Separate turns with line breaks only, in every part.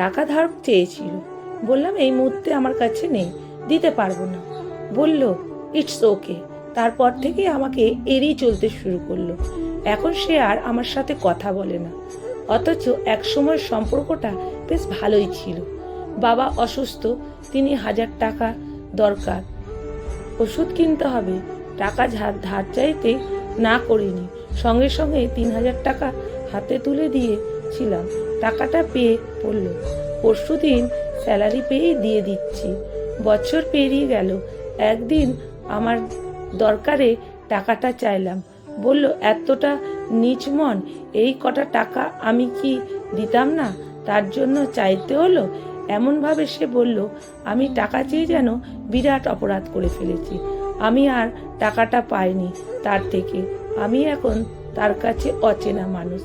টাকা ধার চেয়েছিল। বললাম এই মুহূর্তে আমার কাছে নেই, দিতে পারবো না। বলল ইটস ওকে। তারপর থেকে আমাকে এড়িয়ে চলতে শুরু করলো। এখন সে আর আমার সাথে কথা বলে না। অথচ একসময় সম্পর্কটা বেশ ভালোই ছিল। বাবা অসুস্থ, তিনি 1000 টাকা দরকার, ওষুধ কিনতে হবে। টাকা ধার চাইতে না করিনি, সঙ্গে সঙ্গে 3000 টাকা হাতে তুলে দিয়েছিলাম। টাকাটা পেয়ে পড়ল। পরশুদিন স্যালারি পেয়েই দিয়ে দিচ্ছি। বছর পেরিয়ে গেল। একদিন আমার দরকারে টাকাটা চাইলাম। বলল এতটা নিচ মন, এই কটা টাকা আমি কি দিতাম না, তার জন্য চাইতে হলো? এমনভাবে সে বলল আমি টাকা চেয়ে যেন বিরাট অপরাধ করে ফেলেছি। আমি আর টাকাটা পাইনি তার থেকে। আমি এখন তার কাছে অচেনা মানুষ।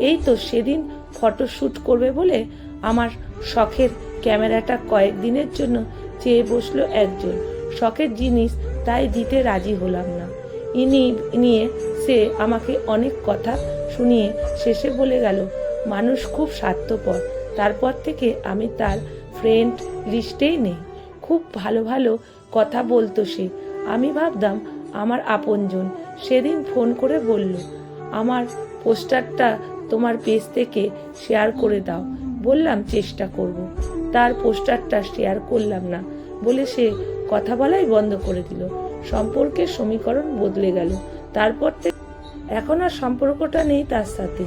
এই তো সেদিন ফটোশ্যুট করবে বলে আমার শখের ক্যামেরাটা কয়েকদিনের জন্য চেয়ে বসলো একজন। শখের জিনিস, তাই দিতে রাজি হলাম না। নিয়ে সে আমাকে অনেক কথা শুনিয়ে শেষে বলে গেল মানুষ খুব স্বার্থপর। তারপর থেকে আমি তার ফ্রেন্ড লিস্টেই নেই। খুব ভালো ভালো কথা বলতো সে, আমি ভাবতাম আমার আপনজন। সেদিন ফোন করে বলল আমার পোস্টারটা তোমার পেজ থেকে শেয়ার করে দাও। বললাম চেষ্টা করব। তার পোস্টারটা শেয়ার করলাম না বলে সে কথা বলাই বন্ধ করে দিল। সম্পর্কের সমীকরণ বদলে গেল। তারপর থেকে এখন আর সম্পর্কটা নেই তার সাথে।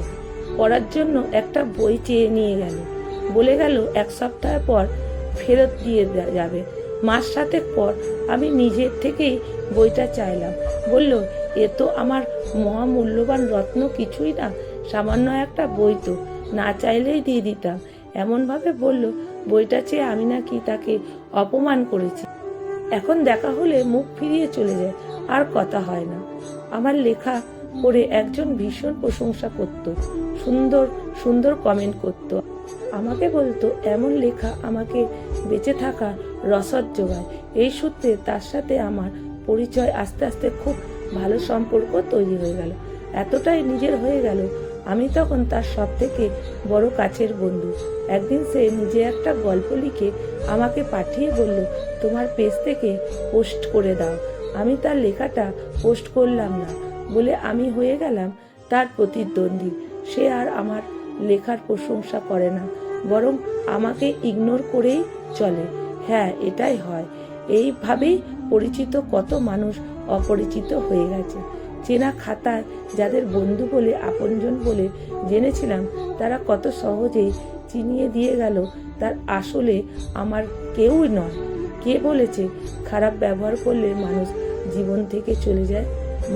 পড়ার জন্য একটা বই চেয়ে নিয়ে গেল, বলে গেল 1 সপ্তাহ পর ফেরত দিয়ে যাবে। মাস 7 পর আমি নিজের থেকেই বইটা চাইলাম। বলল এ তো আমার মহামূল্যবান রত্ন কিছুই না, সামান্য একটা বই, তো না চাইলেই দিয়ে দিতাম। এমনভাবে বলল বইটা চেয়ে আমি নাকি তাকে অপমান করেছি। এখন দেখা হলে মুখ ফিরিয়ে চলে যায়, আর কথা হয় না। আমার লেখা পড়ে একজন ভীষণ প্রশংসা করত, সুন্দর সুন্দর কমেন্ট করত। আমাকে বলতো এমন লেখা আমাকে বেঁচে থাকার রসদ যোগায়। এই সূত্রে তার সাথে আমার পরিচয়। আস্তে আস্তে খুব ভালো সম্পর্ক তৈরি হয়ে গেল। এতটাই নিজের হয়ে গেল, আমি তখন তার সব থেকে বড় কাছের বন্ধু। একদিন সে নিজে একটা গল্প লিখে আমাকে পাঠিয়ে বলল তোমার পেজ থেকে পোস্ট করে দাও। আমি তার লেখাটা পোস্ট করলাম না বলে আমি হয়ে গেলাম তার প্রতিদ্বন্দ্বী। সে আর আমার লেখার প্রশংসা করে না, বরং আমাকে ইগনোর করেই চলে। হ্যাঁ, এটাই হয়। এইভাবেই পরিচিত কত মানুষ অপরিচিত হয়ে গেছে। চেনা খাতায় যাদের বন্ধু বলে আপনজন বলে জেনেছিলাম, তারা কত সহজেই চিনিয়ে দিয়ে গেল তার আসলে আমার কেউই নয়। কে বলেছে খারাপ ব্যবহার করলে মানুষ জীবন থেকে চলে যায়?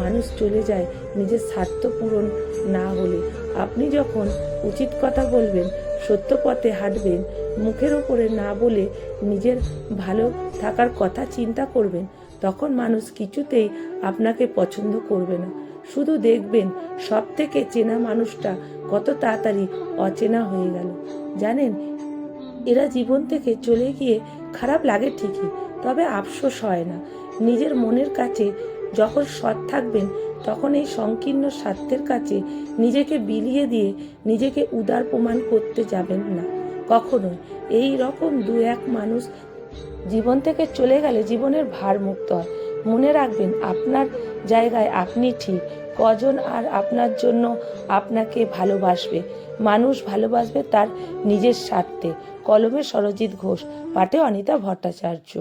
মানুষ চলে যায় নিজের স্বার্থ পূরণ না হলে। আপনি যখন উচিত কথা বলবেন, সত্য পথে হাঁটবেন, মুখের ওপরে না বলে নিজের ভালো থাকার কথা চিন্তা করবেন, তখন মানুষ কিছুতেই আপনাকে পছন্দ করবে না। শুধু দেখবেন সব থেকে চেনা মানুষটা কত তাড়াতাড়ি অচেনা হয়ে গেল। জানেন, এরা জীবন থেকে চলে গিয়ে খারাপ লাগে ঠিকই, তবে আফসোস হয় না। নিজের মনের কাছে যখন সৎ থাকবেন, তখন এই সংকীর্ণ স্বার্থের কাছে নিজেকে বিলিয়ে দিয়ে নিজেকে উদার প্রমাণ করতে যাবেন না কখনোই। এই রকম 2-1 মানুষ জীবন থেকে চলে গেলে জীবনের ভার মুক্ত হয়। মনে রাখবেন আপনার জায়গায় আপনি ঠিক। কজন আর আপনার জন্য আপনাকে ভালোবাসবে? মানুষ ভালোবাসবে তার নিজের স্বার্থে। কলমে সরজিৎ ঘোষ, পাঠে অনিতা ভট্টাচার্য।